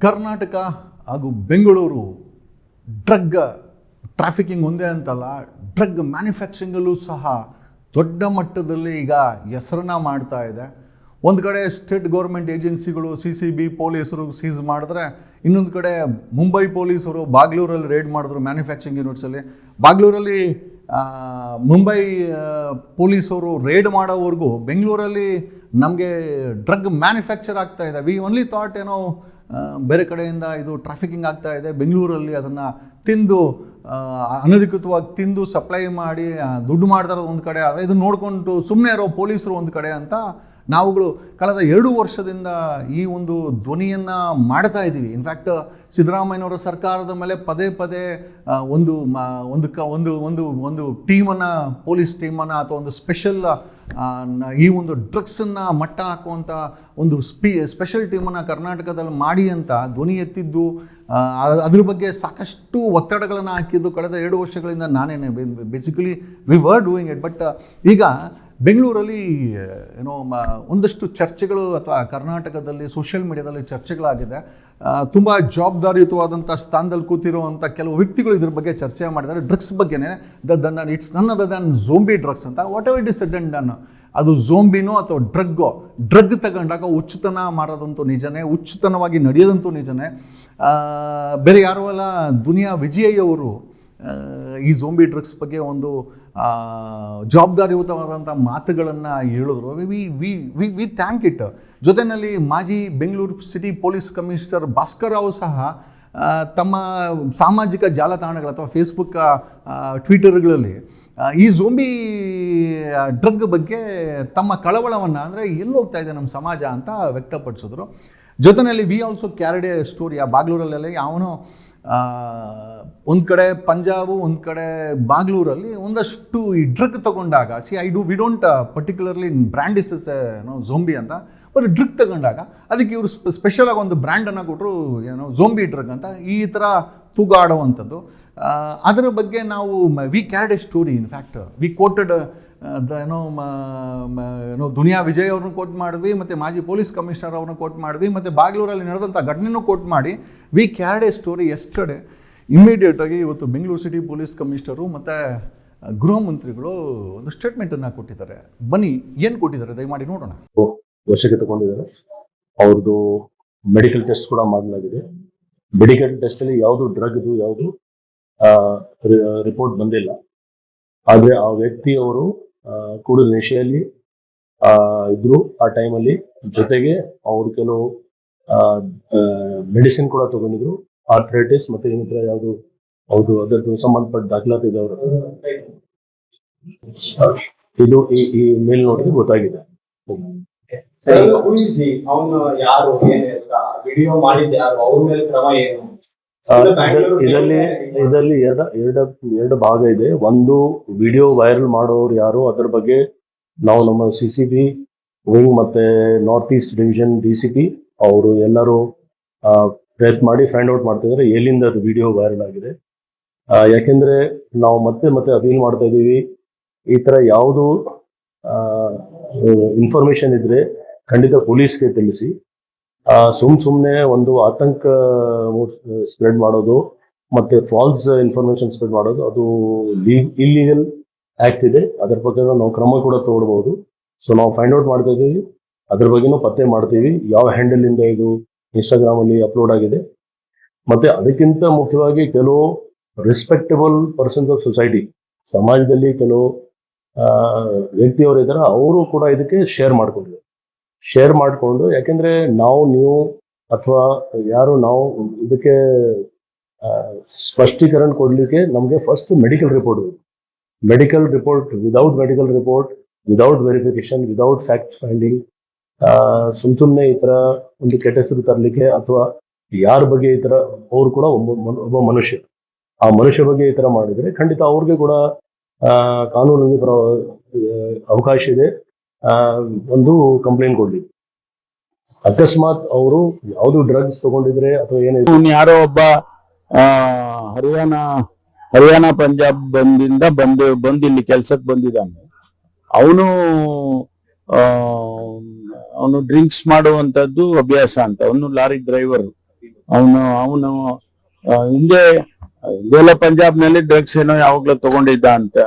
ಕರ್ನಾಟಕ ಹಾಗೂ Bengaluru drug trafficking ಒಂದೇ ಅಂತಲ್ಲ, ಡ್ರಗ್ ಮ್ಯಾನುಫ್ಯಾಕ್ಚರಿಂಗಲ್ಲೂ ಸಹ ದೊಡ್ಡ ಮಟ್ಟದಲ್ಲಿ ಈಗ ಹೆಸರನ್ನ ಮಾಡ್ತಾ ಇದೆ. ಒಂದು ಕಡೆ ಸ್ಟೇಟ್ ಗೌರ್ಮೆಂಟ್ ಏಜೆನ್ಸಿಗಳು CCB ಪೊಲೀಸರು ಸೀಸ್ ಮಾಡಿದ್ರೆ, ಇನ್ನೊಂದು ಕಡೆ ಮುಂಬೈ ಪೊಲೀಸರು ಬಾಗ್ಲೂರಲ್ಲಿ ರೇಡ್ ಮಾಡಿದ್ರು ಮ್ಯಾನುಫ್ಯಾಕ್ಚರಿಂಗ್ ಯೂನಿಟ್ಸಲ್ಲಿ. ಬಾಗ್ಲೂರಲ್ಲಿ ಮುಂಬೈ ಪೊಲೀಸರು ರೇಡ್ ಮಾಡೋವರೆಗೂ ಬೆಂಗಳೂರಲ್ಲಿ ನಮಗೆ ಡ್ರಗ್ ಮ್ಯಾನುಫ್ಯಾಕ್ಚರ್ ಆಗ್ತಾ ಇದೆ. ವಿ ಓನ್ಲಿ ಥಾಟ್ ಏನೋ ಬೇರೆ ಕಡೆಯಿಂದ ಇದು ಟ್ರಾಫಿಕಿಂಗ್ ಆಗ್ತಾ ಇದೆ, ಬೆಂಗಳೂರಲ್ಲಿ ಅದನ್ನು ತಿಂದು ಅನಧಿಕೃತವಾಗಿ ತಿಂದು ಸಪ್ಲೈ ಮಾಡಿ ದುಡ್ಡು ಮಾಡ್ತಾರೆ ಒಂದು ಕಡೆ. ಆದರೆ ಇದು ನೋಡಿಕೊಂಡು ಸುಮ್ಮನೆ ಇರೋ ಪೊಲೀಸರು ಒಂದು ಕಡೆ ಅಂತ ನಾವುಗಳು ಕಳೆದ 2 ವರ್ಷದಿಂದ ಈ ಒಂದು ಧ್ವನಿಯನ್ನು ಮಾಡ್ತಾ ಇದ್ದೀವಿ. ಇನ್ಫ್ಯಾಕ್ಟ್ ಸಿದ್ದರಾಮಯ್ಯನವರ ಸರ್ಕಾರದ ಮೇಲೆ ಪದೇ ಪದೇ ಒಂದು ಟೀಮನ್ನು, ಪೊಲೀಸ್ ಟೀಮನ್ನು ಅಥವಾ ಒಂದು ಸ್ಪೆಷಲ್ ಈ ಒಂದು ಡ್ರಗ್ಸನ್ನು ಮಟ್ಟ ಹಾಕುವಂಥ ಒಂದು ಸ್ಪೆಷಲ್ ಟೀಮನ್ನು ಕರ್ನಾಟಕದಲ್ಲಿ ಮಾಡಿ ಅಂತ ಧ್ವನಿ ಎತ್ತಿದ್ದು, ಅದ್ರ ಬಗ್ಗೆ ಸಾಕಷ್ಟು ಒತ್ತಡಗಳನ್ನು ಹಾಕಿದ್ದು ಕಳೆದ 2 ವರ್ಷಗಳಿಂದ ನಾನೇನೆ. Basically we were doing it. But ಈಗ ಬೆಂಗಳೂರಲ್ಲಿ ಏನೋ ಒಂದಷ್ಟು ಚರ್ಚೆಗಳು ಅಥವಾ ಕರ್ನಾಟಕದಲ್ಲಿ ಸೋಷಿಯಲ್ ಮೀಡಿಯಾದಲ್ಲಿ ಚರ್ಚೆಗಳಾಗಿದೆ. ತುಂಬ ಜವಾಬ್ದಾರಿಯುತವಾದಂಥ ಸ್ಥಾನದಲ್ಲಿ ಕೂತಿರುವಂಥ ಕೆಲವು ವ್ಯಕ್ತಿಗಳು ಇದ್ರ ಬಗ್ಗೆ ಚರ್ಚೆ ಮಾಡಿದ್ದಾರೆ. ಡ್ರಗ್ಸ್ ಬಗ್ಗೆನೇ it's none other than zombie drugs ಅಂತ. Whatever it is said and done, ಅದು ಝೋಂಬಿನೋ ಅಥವಾ ಡ್ರಗ್ ತಗೊಂಡಾಗ ಹುಚ್ಚುತನ ಮಾಡೋದಂತೂ ನಿಜನೇ, ಹುಚ್ಚುತನವಾಗಿ ನಡೆಯೋದಂತೂ ನಿಜನೇ. ಬೇರೆ ಯಾರು ಅಲ್ಲ, ದುನಿಯಾ ವಿಜಯ್ ಅವರು ಈ ಝೋಂಬಿ ಡ್ರಗ್ಸ್ ಬಗ್ಗೆ ಒಂದು ಜವಾಬ್ದಾರಿಯುತವಾದಂಥ ಮಾತುಗಳನ್ನು ಹೇಳಿದ್ರು. We thank it. ಜೊತೆಯಲ್ಲಿ ಮಾಜಿ Bengaluru city police commissioner Bhaskar Rao ಸಹ ತಮ್ಮ ಸಾಮಾಜಿಕ ಜಾಲತಾಣಗಳು ಅಥವಾ ಫೇಸ್ಬುಕ್ ಟ್ವಿಟರ್ಗಳಲ್ಲಿ ಈ ಝೋಂಬಿ ಡ್ರಗ್ ಬಗ್ಗೆ ತಮ್ಮ ಕಳವಳವನ್ನು, ಅಂದರೆ ಎಲ್ಲಿ ಹೋಗ್ತಾ ಇದೆ ನಮ್ಮ ಸಮಾಜ ಅಂತ ವ್ಯಕ್ತಪಡಿಸಿದ್ರು. ಜೊತೆಯಲ್ಲಿ we also carried a story. ಆ ಬಾಗ್ಲೂರಲ್ಲೆಲ್ಲ ಅವನು ಒಂದು ಕಡೆ ಪಂಜಾಬು, ಒಂದು ಕಡೆ ಬಾಗ್ಲೂರಲ್ಲಿ ಒಂದಷ್ಟು ಈ ಡ್ರಗ್ ತಗೊಂಡಾಗ, we don't particularly brand is zombie ಅಂತ, ಬಟ್ ಡ್ರಗ್ ತಗೊಂಡಾಗ ಅದಕ್ಕೆ ಇವರು ಸ್ಪೆಷಲಾಗಿ ಒಂದು ಬ್ರ್ಯಾಂಡನ್ನು ಕೊಟ್ಟರು, ಏನೋ ಝೋಂಬಿ ಡ್ರಗ್ ಅಂತ, ಈ ಥರ ತೂಗಾಡುವಂಥದ್ದು. ಅದರ ಬಗ್ಗೆ ನಾವು we carried a story. In fact we quoted ಏನೋ ದುನಿಯಾ ವಿಜಯ್ ಅವ್ರನ್ನ ಕೋಟ್ ಮಾಡಿದ್ವಿ, ಮತ್ತು ಮಾಜಿ ಪೊಲೀಸ್ ಕಮಿಷನರ್ ಅವ್ರನ್ನ ಕೋಟ್ ಮಾಡಿದ್ವಿ, ಮತ್ತು ಬಾಗ್ಲೂರಲ್ಲಿ ನಡೆದಂಥ ಘಟನೆನೂ ಕೋಟ್ ಮಾಡಿ we carried a story. Yesterday ಇಮ್ಮಿಡಿಯೇಟಾಗಿ ಇವತ್ತು ಬೆಂಗಳೂರು ಸಿಟಿ ಪೊಲೀಸ್ ಕಮಿಷನರು ಮತ್ತು ಗೃಹ ಮಂತ್ರಿಗಳು ಒಂದು ಸ್ಟೇಟ್ಮೆಂಟನ್ನು ಕೊಟ್ಟಿದ್ದಾರೆ. ಬನ್ನಿ, ಏನು ಕೊಟ್ಟಿದ್ದಾರೆ ದಯಮಾಡಿ ನೋಡೋಣ. ವಶಕ್ಕೆ ತಗೊಂಡಿದ್ದಾರೆ. ಅವ್ರದ್ದು ಮೆಡಿಕಲ್ ಟೆಸ್ಟ್ ಕೂಡ ಮಾಡಲಾಗಿದೆ. ಮೆಡಿಕಲ್ ಟೆಸ್ಟಲ್ಲಿ ಯಾವುದು ಡ್ರಗ್ದು ಯಾವುದು ರಿಪೋರ್ಟ್ ಬಂದಿಲ್ಲ. ಆದರೆ ಆ ವ್ಯಕ್ತಿಯವರು ಕೂಡ ನಶೆಯಲ್ಲಿ ಇದ್ರು ಆ ಟೈಮಲ್ಲಿ. ಜೊತೆಗೆ ಅವರು ಕೆಲವು ಮೆಡಿಸಿನ್ ಕೂಡ ತಗೊಂಡಿದ್ರು, ಆರ್ಥರೈಟಿಸ್ ಮತ್ತೆ ಇನ್ನಿತರ ಯಾವುದು ಹೌದು ಅದರದ್ದು ಸಂಬಂಧಪಟ್ಟ ದಾಖಲಾತಿ ಇದೆ ಅವರು. ಇದು ಈ ಮೇಲ್ ನೋಡಿದ್ರೆ ಗೊತ್ತಾಗಿದೆ. ಇದರಲ್ಲಿ ಎರಡು ಭಾಗ ಇದೆ. ಒಂದು, ವಿಡಿಯೋ ವೈರಲ್ ಮಾಡೋರು ಯಾರು, ಅದ್ರ ಬಗ್ಗೆ ನಾವು ನಮ್ಮ CCB ವಿಂಗ್ ಮತ್ತೆ ನಾರ್ತ್ ಈಸ್ಟ್ ಡಿವಿಷನ್ DCP ಅವರು ಎಲ್ಲರೂ ಪ್ರಯತ್ನ ಮಾಡಿ ಫೈಂಡ್ ಔಟ್ ಮಾಡ್ತಿದ್ದಾರೆ ಎಲ್ಲಿಂದ ಅದು ವಿಡಿಯೋ ವೈರಲ್ ಆಗಿದೆ. ಯಾಕೆಂದ್ರೆ ನಾವು ಮತ್ತೆ ಅಪೀಲ್ ಮಾಡ್ತಾ ಇದ್ದೀವಿ, ಈ ತರ ಯಾವುದು ಇನ್ಫಾರ್ಮೇಶನ್ ಇದ್ರೆ ಖಂಡಿತ ಪೊಲೀಸ್ಗೆ ತಿಳಿಸಿ. ಸುಮ್ನೆ ಒಂದು ಆತಂಕ ಸ್ಪ್ರೆಡ್ ಮಾಡೋದು ಮತ್ತೆ ಫಾಲ್ಸ್ ಇನ್ಫಾರ್ಮೇಶನ್ ಸ್ಪ್ರೆಡ್ ಮಾಡೋದು, ಅದು ಇಲ್ಲಿಗಲ್ ಆಕ್ಟ್ ಇದೆ. ಅದರ ಬಗ್ಗೆ ನಾವು ಕ್ರಮ ಕೂಡ ತಗೊಳ್ಬಹುದು. ಸೊ ನಾವು ಫೈಂಡ್ ಔಟ್ ಮಾಡ್ತಾ ಇದ್ದೀವಿ, ಅದ್ರ ಬಗ್ಗೆನೂ ಪತ್ತೆ ಮಾಡ್ತೀವಿ ಯಾವ ಹ್ಯಾಂಡಲ್ ಇಂದ ಇದು ಇನ್ಸ್ಟಾಗ್ರಾಮ್ ಅಲ್ಲಿ ಅಪ್ಲೋಡ್ ಆಗಿದೆ. ಮತ್ತೆ ಅದಕ್ಕಿಂತ ಮುಖ್ಯವಾಗಿ ಕೆಲವು ರೆಸ್ಪೆಕ್ಟಬಲ್ ಪರ್ಸನ್ಸ್ ಆಫ್ ಸೊಸೈಟಿ, ಸಮಾಜದಲ್ಲಿ ಕೆಲವು ವ್ಯಕ್ತಿಯವರು ಇದ್ದಾರೆ, ಅವರು ಕೂಡ ಇದಕ್ಕೆ ಶೇರ್ ಮಾಡಿಕೊಂಡು ಯಾಕೆಂದ್ರೆ ನೀವು ಅಥವಾ ಯಾರು ನಾವು ಇದಕ್ಕೆ ಸ್ಪಷ್ಟೀಕರಣ ಕೊಡ್ಲಿಕ್ಕೆ ನಮ್ಗೆ first medical report without verification, without fact finding, ಸುಮ್ನೆ ಈ ತರ ಒಂದು ಕೆಟ್ಟ ಹೆಸರು ತರಲಿಕ್ಕೆ ಅಥವಾ ಯಾರ ಬಗ್ಗೆ ಈ ತರ, ಅವ್ರು ಕೂಡ ಒಬ್ಬ ಮನುಷ್ಯ, ಆ ಮನುಷ್ಯ ಬಗ್ಗೆ ಈ ತರ ಮಾಡಿದ್ರೆ ಖಂಡಿತ ಅವ್ರಿಗೆ ಕೂಡ ಕಾನೂನಲ್ಲಿ ಅವಕಾಶ ಇದೆ ಒಂದು ಕಂಪ್ಲೇಂಟ್ ಕೊಡ್ಲಿಕ್ಕೆ. ಅಕಸ್ಮಾತ್ ಅವರು ಯಾವ್ದು ಡ್ರಗ್ಸ್ ತಗೊಂಡಿದ್ರೆ ಅಥವಾ ಏನಿದೆ, ಯಾರೋ ಒಬ್ಬ ಹರಿಯಾಣ ಪಂಜಾಬ್ ಬಂದು ಇಲ್ಲಿ ಕೆಲ್ಸಕ್ಕೆ ಬಂದಿದ್ದಾನೆ. ಅವನು ಡ್ರಿಂಕ್ಸ್ ಮಾಡುವಂತದ್ದು ಅಭ್ಯಾಸ ಅಂತ. ಅವನು ಲಾರಿ ಡ್ರೈವರ್, ಅವನು ಹಿಂದೆ ಇದೆಲ್ಲ ಪಂಜಾಬ್ನಲ್ಲಿ ಡ್ರಗ್ಸ್ ಏನೋ ಯಾವಾಗ್ಲೂ ತಗೊಂಡಿದ್ದ ಅಂತ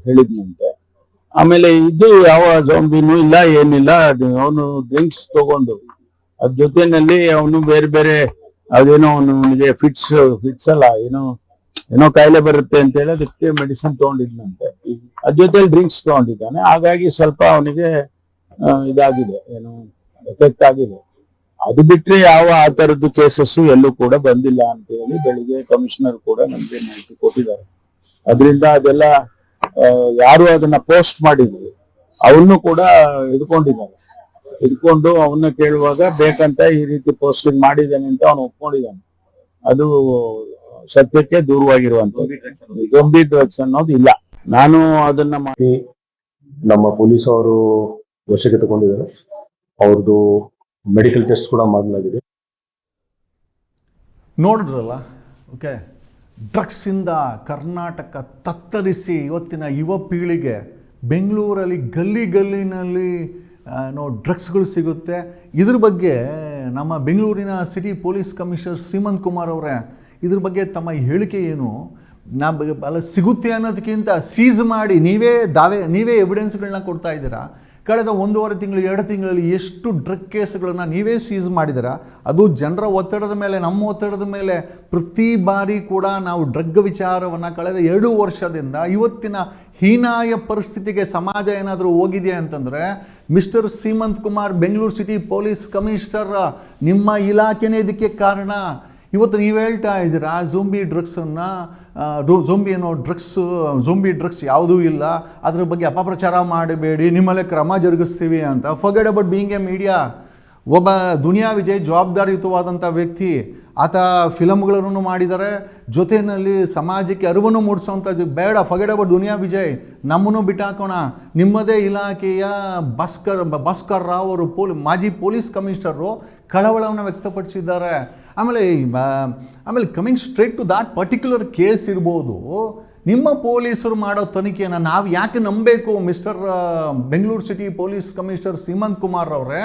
ಹೇಳಿದ್ನಂತೆ. ಆಮೇಲೆ ಇದು ಯಾವ ಜೊಂಬಿನೂ ಇಲ್ಲ, ಏನಿಲ್ಲ. ಅವನು ಡ್ರಿಂಕ್ಸ್ ತಗೊಂಡು ಅದ್ರ ಜೊತೆನಲ್ಲಿ ಅವನು ಬೇರೆ ಬೇರೆ ಅದೇನೋ ಅವನಿಗೆ ಫಿಟ್ಸ್ ಅಲ್ಲ, ಏನೋ ಕಾಯಿಲೆ ಬರುತ್ತೆ ಅಂತ ಹೇಳಿ ಅದಕ್ಕೆ ಮೆಡಿಸಿನ್ ತಗೊಂಡಿದ್ನಂತೆ. ಅದ್ರ ಜೊತೆಲಿ ಡ್ರಿಂಕ್ಸ್ ತಗೊಂಡಿದ್ದಾನೆ. ಹಾಗಾಗಿ ಸ್ವಲ್ಪ ಅವನಿಗೆ ಇದಾಗಿದೆ, ಎಫೆಕ್ಟ್ ಆಗಿದೆ. ಅದು ಬಿಟ್ರೆ ಯಾವ ಆ ತರದ್ದು ಕೇಸಸ್ ಎಲ್ಲೂ ಕೂಡ ಬಂದಿಲ್ಲ ಅಂತ ಹೇಳಿ ಬೆಳಿಗ್ಗೆ ಕಮಿಷನರ್ ಕೂಡ ನಮ್ಗೆ ಮಾಹಿತಿ ಕೊಟ್ಟಿದ್ದಾರೆ. ಅದರಿಂದ ಅದೆಲ್ಲ ಯಾರು ಅದನ್ನ ಪೋಸ್ಟ್ ಮಾಡಿದ್ರು ಅವನು ಕೂಡ ಹಿಡ್ಕೊಂಡು ಅವನ್ನ ಕೇಳುವಾಗ ಬೇಕಂತ ಈ ರೀತಿ ಪೋಸ್ಟಿಂಗ್ ಮಾಡಿದ್ದಾನೆ ಅಂತ ಅವನು ಒಪ್ಕೊಂಡಿದ್ದಾನೆ. ಅದು ಸತ್ಯಕ್ಕೆ ದೂರವಾಗಿರುವಂತದ್ದು. ಜೊಂಬಿ ಡ್ರಗ್ಸ್ ಅನ್ನೋದು ಇಲ್ಲ. ನಾನು ಅದನ್ನ ನಮ್ಮ ಪೊಲೀಸ್ ಅವರು ವಶಕ್ಕೆ ತಗೊಂಡಿದ್ದಾರೆ. ಅವ್ರದ್ದು ಮೆಡಿಕಲ್ ಟೆಸ್ಟ್ ಕೂಡ ಮಾಡಲಾಗಿದೆ. ನೋಡಿದ್ರಲ್ಲ, ಓಕೆ, ಡ್ರಗ್ಸಿಂದ ಕರ್ನಾಟಕ ತತ್ತರಿಸಿ ಇವತ್ತಿನ ಯುವ ಪೀಳಿಗೆ ಬೆಂಗಳೂರಲ್ಲಿ ಗಲ್ಲಿನಲ್ಲಿ ಡ್ರಗ್ಸ್ಗಳು ಸಿಗುತ್ತೆ. ಇದ್ರ ಬಗ್ಗೆ ನಮ್ಮ ಬೆಂಗಳೂರಿನ city police commissioner Seemanth Kumar ಅವರೇ ಇದ್ರ ಬಗ್ಗೆ ತಮ್ಮ ಹೇಳಿಕೆ ಏನು? ಅಲ್ಲ, ಸಿಗುತ್ತೆ ಅನ್ನೋದಕ್ಕಿಂತ ಸೀಸ್ ಮಾಡಿ ನೀವೇ ಎವಿಡೆನ್ಸ್ಗಳನ್ನ ಕೊಡ್ತಾ ಇದ್ದೀರಾ. ಕಳೆದ 1.5 ತಿಂಗಳು 2 ತಿಂಗಳಲ್ಲಿ ಎಷ್ಟು ಡ್ರಗ್ ಕೇಸ್ಗಳನ್ನು ನೀವೇ ಸೀಸ್ ಮಾಡಿದ್ದೀರಾ. ಅದು ಜನರ ಒತ್ತಡದ ಮೇಲೆ, ನಮ್ಮ ಒತ್ತಡದ ಮೇಲೆ ಪ್ರತಿ ಬಾರಿ ಕೂಡ ನಾವು ಡ್ರಗ್ ವಿಚಾರವನ್ನು ಕಳೆದ 2 ವರ್ಷದಿಂದ ಇವತ್ತಿನ ಹೀನಾಯ ಪರಿಸ್ಥಿತಿಗೆ ಸಮಾಜ ಏನಾದರೂ ಹೋಗಿದೆ ಅಂತಂದರೆ mister Seemant Kumar, Bengaluru city police commissioner, ನಿಮ್ಮ ಇಲಾಖೆನೇ ಇದಕ್ಕೆ ಕಾರಣ. ಇವತ್ತು ನೀವು ಹೇಳ್ತಾ ಇದ್ದೀರಾ ಝೋಂಬಿ ಡ್ರಗ್ಸನ್ನು, ಝೋಂಬಿ ಡ್ರಗ್ಸ್ ಯಾವುದೂ ಇಲ್ಲ, ಅದ್ರ ಬಗ್ಗೆ ಅಪಪ್ರಚಾರ ಮಾಡಬೇಡಿ, ನಿಮ್ಮಲ್ಲೇ ಕ್ರಮ ಜರುಗಿಸ್ತೀವಿ ಅಂತ. Forget about being a media. ಒಬ್ಬ ದುನಿಯಾ ವಿಜಯ್ ಜವಾಬ್ದಾರಿಯುತವಾದಂಥ ವ್ಯಕ್ತಿ. ಆತ ಫಿಲಮ್ಗಳನ್ನು ಮಾಡಿದ್ದಾರೆ, ಜೊತೆಯಲ್ಲಿ ಸಮಾಜಕ್ಕೆ ಅರಿವನ್ನು ಮೂಡಿಸೋವಂಥದ್ದು ಬೇಡ. ಫರ್ಗೆಟ್ ಅಬೌಟ್ ದುನಿಯಾ ವಿಜಯ್, ನಮ್ಮನ್ನು ಬಿಟ್ಟಾಕೋಣ. ನಿಮ್ಮದೇ ಇಲಾಖೆಯ ಭಾಸ್ಕರ್ ರಾವ್ ಅವರು ಮಾಜಿ ಪೊಲೀಸ್ ಕಮಿಷನರು ಕಳವಳವನ್ನು ವ್ಯಕ್ತಪಡಿಸಿದ್ದಾರೆ. ಆಮೇಲೆ coming straight to that particular case ಇರ್ಬೋದು, ನಿಮ್ಮ ಪೊಲೀಸರು ಮಾಡೋ ತನಿಖೆಯನ್ನು ನಾವು ಯಾಕೆ ನಂಬಬೇಕು? Mister Bengaluru city police commissioner Seemanth Kumar ಅವರೇ,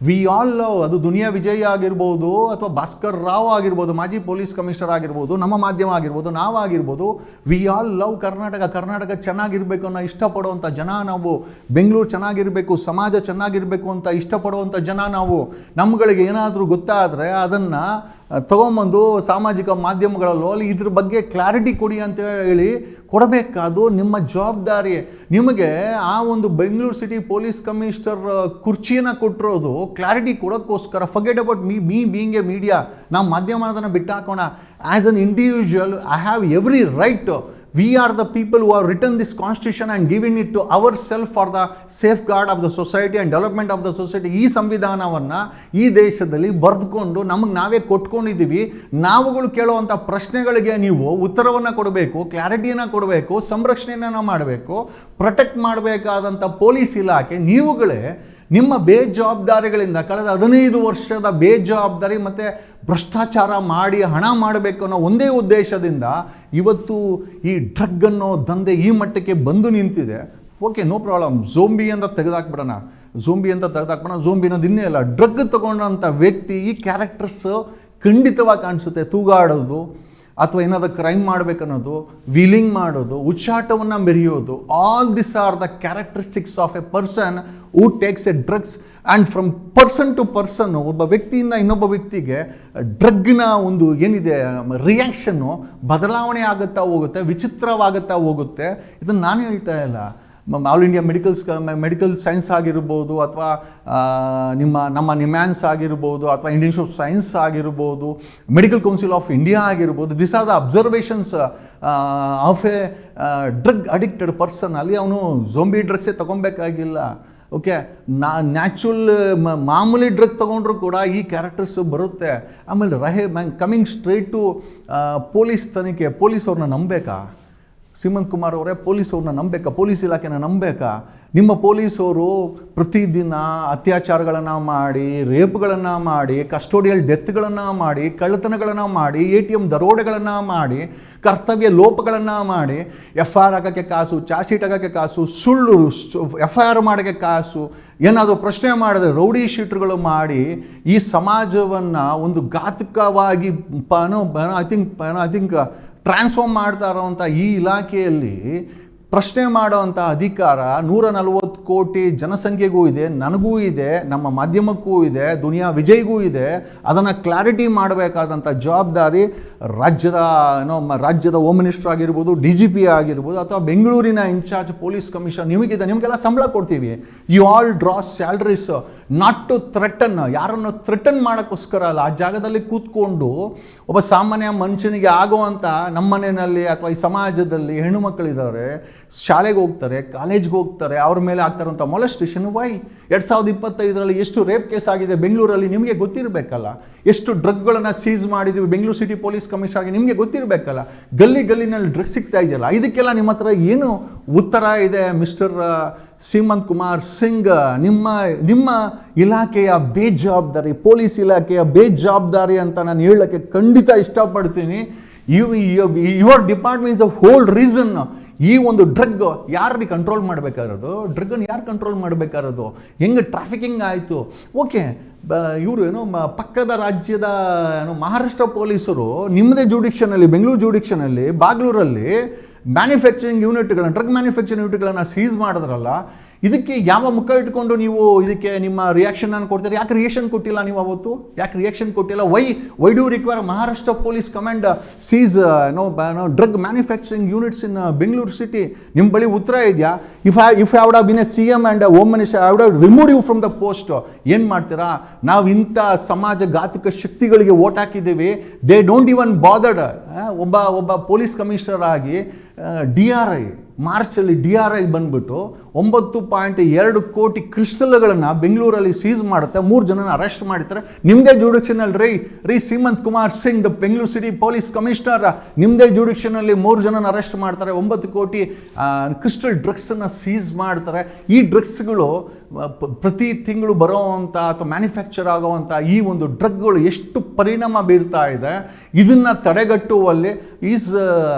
ವಿ ಆಲ್ ಲವ್, ಅದು ದುನಿಯಾ ವಿಜಯ್ ಆಗಿರ್ಬೋದು ಅಥವಾ ಭಾಸ್ಕರ್ ರಾವ್ ಆಗಿರ್ಬೋದು, ಮಾಜಿ ಪೊಲೀಸ್ ಕಮಿಷನರ್ ಆಗಿರ್ಬೋದು, ನಮ್ಮ ಮಾಧ್ಯಮ ಆಗಿರ್ಬೋದು, ನಾವಾಗಿರ್ಬೋದು, ವಿ ಆಲ್ ಲವ್ ಕರ್ನಾಟಕ ಚೆನ್ನಾಗಿರಬೇಕು ಅನ್ನೋ ಇಷ್ಟಪಡುವಂಥ ಜನ ನಾವು. ಬೆಂಗಳೂರು ಚೆನ್ನಾಗಿರಬೇಕು, ಸಮಾಜ ಚೆನ್ನಾಗಿರಬೇಕು ಅಂತ ಇಷ್ಟಪಡುವಂಥ ಜನ ನಾವು. ನಮ್ಗಳಿಗೆ ಏನಾದರೂ ಗೊತ್ತಾದರೆ ಅದನ್ನು ತಗೊಂಬಂದು ಸಾಮಾಜಿಕ ಮಾಧ್ಯಮಗಳಲ್ಲೋ ಅಲ್ಲಿ ಇದ್ರ ಬಗ್ಗೆ ಕ್ಲಾರಿಟಿ ಕೊಡಿ ಅಂತ ಹೇಳಿ ಕೊಡಬೇಕಾದು ನಿಮ್ಮ ಜವಾಬ್ದಾರಿ. ನಿಮಗೆ ಆ ಒಂದು ಬೆಂಗಳೂರು ಸಿಟಿ ಪೊಲೀಸ್ ಕಮಿಷನರ್ ಕುರ್ಚಿಯನ್ನು ಕೊಟ್ಟಿರೋದು ಕ್ಲಾರಿಟಿ ಕೊಡೋಕ್ಕೋಸ್ಕರ. Forget about me being a media, ನಾವು ಮಾಧ್ಯಮ ಅದನ್ನು ಬಿಟ್ಟಾಕೋಣ. As an individual I have every right. We are the people who have written this constitution and given it to ourselves for the safeguard of the society and development of the society. ಈ ಸಂವಿಧಾನವನ್ನು ಈ ದೇಶದಲ್ಲಿ ಬರೆದುಕೊಂಡು ನಮಗೆ ನಾವೇ ಕೊಟ್ಕೊಂಡಿದ್ದೀವಿ. ನಾವುಗಳು ಕೇಳುವಂಥ ಪ್ರಶ್ನೆಗಳಿಗೆ ನೀವು ಉತ್ತರವನ್ನು ಕೊಡಬೇಕು, ಕ್ಲಾರಿಟಿಯನ್ನು ಕೊಡಬೇಕು, ಸಂರಕ್ಷಣೆಯನ್ನು ಮಾಡಬೇಕು, ಪ್ರೊಟೆಕ್ಟ್ ಮಾಡಬೇಕಾದಂಥ ಪೊಲೀಸ್ ಇಲಾಖೆ ನೀವುಗಳೇ ನಿಮ್ಮ ಬೇಜವಾಬ್ದಾರಿಗಳಿಂದ ಕಳೆದ 15 ವರ್ಷದ ಬೇಜವಾಬ್ದಾರಿ ಮತ್ತು ಭ್ರಷ್ಟಾಚಾರ ಮಾಡಿ ಹಣ ಮಾಡಬೇಕು ಅನ್ನೋ ಒಂದೇ ಉದ್ದೇಶದಿಂದ ಇವತ್ತು ಈ ಡ್ರಗ್ ಅನ್ನೋ ದಂಧೆ ಈ ಮಟ್ಟಕ್ಕೆ ಬಂದು ನಿಂತಿದೆ. Okay, no problem. ಝೋಂಬಿ ಅಂತ ತೆಗೆದಾಕ್ಬಿಡೋಣ. ಝೋಂಬಿ ಅನ್ನೋದು ಇನ್ನೇ ಇಲ್ಲ. ಡ್ರಗ್ ತಗೊಂಡಂಥ ವ್ಯಕ್ತಿ ಈ ಕ್ಯಾರೆಕ್ಟರ್ಸ್ ಖಂಡಿತವಾಗಿ ಕಾಣಿಸುತ್ತೆ. ತೂಗಾಡೋದು ಅಥವಾ ಏನಾದರೂ ಕ್ರೈಮ್ ಮಾಡಬೇಕನ್ನೋದು, ವೀಲಿಂಗ್ ಮಾಡೋದು, ಉಚ್ಚಾಟವನ್ನು ಮೆರೆಯೋದು, all this are the characteristics of a person who takes a drugs. And from person to person, ಒಬ್ಬ ವ್ಯಕ್ತಿಯಿಂದ ಇನ್ನೊಬ್ಬ ವ್ಯಕ್ತಿಗೆ ಡ್ರಗ್ನ ಒಂದು ಏನಿದೆ ರಿಯಾಕ್ಷನ್ನು ಬದಲಾವಣೆ ಆಗುತ್ತಾ ಹೋಗುತ್ತೆ, ವಿಚಿತ್ರವಾಗುತ್ತಾ ಹೋಗುತ್ತೆ. ಇದನ್ನು ನಾನು ಹೇಳ್ತಾ ಇಲ್ಲ. ಆಲ್ ಇಂಡಿಯಾ ಮೆಡಿಕಲ್ ಸೈನ್ಸ್ ಆಗಿರ್ಬೋದು, ಅಥವಾ ನಮ್ಮ ನಿಮ್ಯಾನ್ಸ್ ಆಗಿರ್ಬೋದು, ಅಥವಾ ಇಂಡಿಯನ್ ಇನ್ಸ್ಟಿಟ್ಯೂಟ್ ಆಫ್ ಸೈನ್ಸ್ ಆಗಿರ್ಬೋದು, ಮೆಡಿಕಲ್ ಕೌನ್ಸಿಲ್ ಆಫ್ ಇಂಡಿಯಾ ಆಗಿರ್ಬೋದು, this are the observations of A drug addicted person. ಅಲ್ಲಿ ಅವನು ಝೋಂಬಿ ಡ್ರಗ್ಸೇ ತೊಗೊಬೇಕಾಗಿಲ್ಲ. ಓಕೆ, ನ್ಯಾಚುರಲ್ ಮಾಮೂಲಿ ಡ್ರಗ್ ತೊಗೊಂಡ್ರು ಕೂಡ ಈ ಕ್ಯಾರೆಕ್ಟರ್ಸ್ ಬರುತ್ತೆ. ಆಮೇಲೆ ಕಮಿಂಗ್ ಸ್ಟ್ರೈಟ್ ಟು ಪೊಲೀಸ್ ತನಿಖೆ, ಪೊಲೀಸ್ ಅವ್ರನ್ನ ನಂಬೇಕಾ? ಸೀಮಂತ್ ಕುಮಾರ್ ಅವರೇ, ಪೊಲೀಸವ್ರನ್ನ ನಂಬೇಕಾ? ಪೊಲೀಸ್ ಇಲಾಖೆನ ನಂಬೇಕಾ? ನಿಮ್ಮ ಪೊಲೀಸವರು ಪ್ರತಿದಿನ ಅತ್ಯಾಚಾರಗಳನ್ನು ಮಾಡಿ, ರೇಪ್ಗಳನ್ನು ಮಾಡಿ, ಕಸ್ಟೋಡಿಯಲ್ ಡೆತ್ಗಳನ್ನು ಮಾಡಿ, ಕಳ್ಳತನಗಳನ್ನು ಮಾಡಿ, ATM ದರೋಡೆಗಳನ್ನು ಮಾಡಿ, ಕರ್ತವ್ಯ ಲೋಪಗಳನ್ನು ಮಾಡಿ, FIR ಹಾಕೋಕ್ಕೆ ಕಾಸು, ಚಾರ್ಜ್ ಶೀಟ್ ಹಾಕೋಕ್ಕೆ ಕಾಸು, ಸುಳ್ಳು FIR ಮಾಡೋಕ್ಕೆ ಕಾಸು, ಏನಾದರೂ ಪ್ರಶ್ನೆ ಮಾಡಿದ್ರೆ ರೌಡಿ ಶೀಟ್ರುಗಳು ಮಾಡಿ ಈ ಸಮಾಜವನ್ನು ಒಂದು ಘಾತಕವಾಗಿ ಐ ಥಿಂಕ್ ಟ್ರಾನ್ಸ್ಫಾರ್ಮ್ ಮಾಡ್ತಾ ಇರೋವಂಥ ಈ ಇಲಾಖೆಯಲ್ಲಿ ಪ್ರಶ್ನೆ ಮಾಡೋವಂಥ ಅಧಿಕಾರ 140 ಕೋಟಿ ಜನಸಂಖ್ಯೆಗೂ ಇದೆ, ನನಗೂ ಇದೆ, ನಮ್ಮ ಮಾಧ್ಯಮಕ್ಕೂ ಇದೆ, ದುನಿಯಾ ವಿಜಯ್ಗೂ ಇದೆ. ಅದನ್ನು ಕ್ಲಾರಿಟಿ ಮಾಡಬೇಕಾದಂಥ ಜವಾಬ್ದಾರಿ ರಾಜ್ಯದ ಹೋಮ್ ಮಿನಿಸ್ಟರ್ ಆಗಿರ್ಬೋದು, DGP ಆಗಿರ್ಬೋದು, ಅಥವಾ ಬೆಂಗಳೂರಿನ ಇನ್ಚಾರ್ಜ್ ಪೊಲೀಸ್ ಕಮಿಷನರ್ ನಿಮಗಿದೆ. ನಿಮಗೆಲ್ಲ ಸಂಬಳ ಕೊಡ್ತೀವಿ. You all draw salaries not to threaten, ಯಾರನ್ನು ಥ್ರೆಟನ್ ಮಾಡೋಕ್ಕೋಸ್ಕರ ಅಲ್ಲ. ಆ ಜಾಗದಲ್ಲಿ ಕೂತ್ಕೊಂಡು ಒಬ್ಬ ಸಾಮಾನ್ಯ ಮನುಷ್ಯನಿಗೆ ಆಗೋವಂಥ ನಮ್ಮ ಮನೆಯಲ್ಲಿ ಅಥವಾ ಈ ಸಮಾಜದಲ್ಲಿ ಹೆಣ್ಣು ಮಕ್ಕಳಿದ್ದಾರೆ, ಶಾಲೆಗೆ ಹೋಗ್ತಾರೆ, ಕಾಲೇಜ್ಗೆ ಹೋಗ್ತಾರೆ, ಅವ್ರ ಮೇಲೆ ಆಗ್ತಾರಂಥ ಮೊಲೆಸ್ಟೇಷನ್. ವೈ 2025ರಲ್ಲಿ ಎಷ್ಟು ರೇಪ್ ಕೇಸ್ ಆಗಿದೆ ಬೆಂಗಳೂರಲ್ಲಿ ನಿಮಗೆ ಗೊತ್ತಿರಬೇಕಲ್ಲ. ಎಷ್ಟು ಡ್ರಗ್ಗಳನ್ನು ಸೀಸ್ ಮಾಡಿದ್ದೀವಿ ಬೆಂಗಳೂರು ಸಿಟಿ ಪೊಲೀಸ್ ಕಮಿಷನರ್ಗೆ ನಿಮಗೆ ಗೊತ್ತಿರಬೇಕಲ್ಲ. ಗಲ್ಲಿನಲ್ಲಿ ಡ್ರಗ್ ಸಿಗ್ತಾ ಇದೆಯಲ್ಲ, ಇದಕ್ಕೆಲ್ಲ ನಿಮ್ಮ ಹತ್ರ ಏನು ಉತ್ತರ ಇದೆ ಮಿಸ್ಟರ್ ಸೀಮಂತ್ ಕುಮಾರ್ ಸಿಂಗ್? ನಿಮ್ಮ ಇಲಾಖೆಯ ಬೇಜವಾಬ್ದಾರಿ, ಪೊಲೀಸ್ ಇಲಾಖೆಯ ಬೇಜವಾಬ್ದಾರಿ ಅಂತ ನಾನು ಹೇಳೋಕ್ಕೆ ಖಂಡಿತ ಇಷ್ಟಪಡ್ತೀನಿ. Your department is the whole reason. ಈ ಒಂದು ಡ್ರಗ್ ಯಾರಿಗೆ ಕಂಟ್ರೋಲ್ ಮಾಡಬೇಕಾಗಿರೋದು? ಡ್ರಗ್ಗನ್ನು ಯಾರು ಕಂಟ್ರೋಲ್ ಮಾಡಬೇಕಾಗಿರೋದು? ಹೆಂಗೆ ಟ್ರಾಫಿಕಿಂಗ್ ಆಯಿತು? ಓಕೆ, ಇವರು ಪಕ್ಕದ ರಾಜ್ಯದ ಮಹಾರಾಷ್ಟ್ರ ಪೊಲೀಸರು ನಿಮ್ಮದೇ ಜುಡಿಕ್ಷನಲ್ಲಿ, ಬೆಂಗಳೂರು ಜುಡಿಕ್ಷನಲ್ಲಿ, ಬಾಗ್ಲೂರಲ್ಲಿ ಮ್ಯಾನುಫ್ಯಾಕ್ಚರಿಂಗ್ ಯೂನಿಟ್ಗಳನ್ನು, ಡ್ರಗ್ ಮ್ಯಾನುಫ್ಯಾಕ್ಚರಿಂಗ್ ಯೂನಿಟ್ಗಳನ್ನು ಸೀಸ್ ಮಾಡಿದ್ರಲ್ಲ, ಇದಕ್ಕೆ ಯಾವ ಮುಖ ಇಟ್ಕೊಂಡು ನೀವು ಇದಕ್ಕೆ ನಿಮ್ಮ ರಿಯಾಕ್ಷನನ್ನು ಕೊಡ್ತೀರಿ? ಯಾಕೆ ರಿಯಾಕ್ಷನ್ ಕೊಟ್ಟಿಲ್ಲ ನೀವು ಅವತ್ತು? ಯಾಕೆ ರಿಯಾಕ್ಷನ್ ಕೊಟ್ಟಿಲ್ಲ? Why do require Maharashtra police command seize drug manufacturing units in Bengaluru city? ನಿಮ್ಮ ಬಳಿ ಉತ್ತರ ಇದೆಯಾ? If I would have been a CM and home minister, I would have remove you from the post. ಏನು ಮಾಡ್ತೀರಾ? ನಾವು ಇಂಥ ಸಮಾಜ ಘಾತಕ ಶಕ್ತಿಗಳಿಗೆ ಓಟ್ ಹಾಕಿದ್ದೀವಿ. They don't even bothered. ಒಬ್ಬ ಪೊಲೀಸ್ ಕಮಿಷನರ್ ಆಗಿ DRI ಮಾರ್ಚಲ್ಲಿ DRI ಬಂದ್ಬಿಟ್ಟು 9.2 ಕೋಟಿ ಕ್ರಿಸ್ಟಲ್ಗಳನ್ನು ಬೆಂಗಳೂರಲ್ಲಿ ಸೀಸ್ ಮಾಡುತ್ತೆ, 3 ಜನನ ಅರೆಸ್ಟ್ ಮಾಡ್ತಾರೆ. ನಿಮ್ಮದೇ ಜುಡಿಕ್ಷನಲ್ಲಿ ರೀ Seemant Kumar Singh, the Bengaluru city police commissioner, ನಿಮ್ಮದೇ ಜುಡಿಕ್ಷನಲ್ಲಿ 3 ಜನನ ಅರೆಸ್ಟ್ ಮಾಡ್ತಾರೆ, 9 ಕೋಟಿ ಕ್ರಿಸ್ಟಲ್ ಡ್ರಗ್ಸನ್ನು ಸೀಸ್ ಮಾಡ್ತಾರೆ. ಈ ಡ್ರಗ್ಸ್ಗಳು ಪ್ರತಿ ತಿಂಗಳು ಬರೋವಂಥ ಅಥವಾ ಮ್ಯಾನುಫ್ಯಾಕ್ಚರ್ ಆಗೋವಂಥ ಈ ಒಂದು ಡ್ರಗ್ಗಳು ಎಷ್ಟು ಪರಿಣಾಮ ಬೀರ್ತಾ ಇದೆ, ಇದನ್ನು ತಡೆಗಟ್ಟುವಲ್ಲಿ ಈಸ್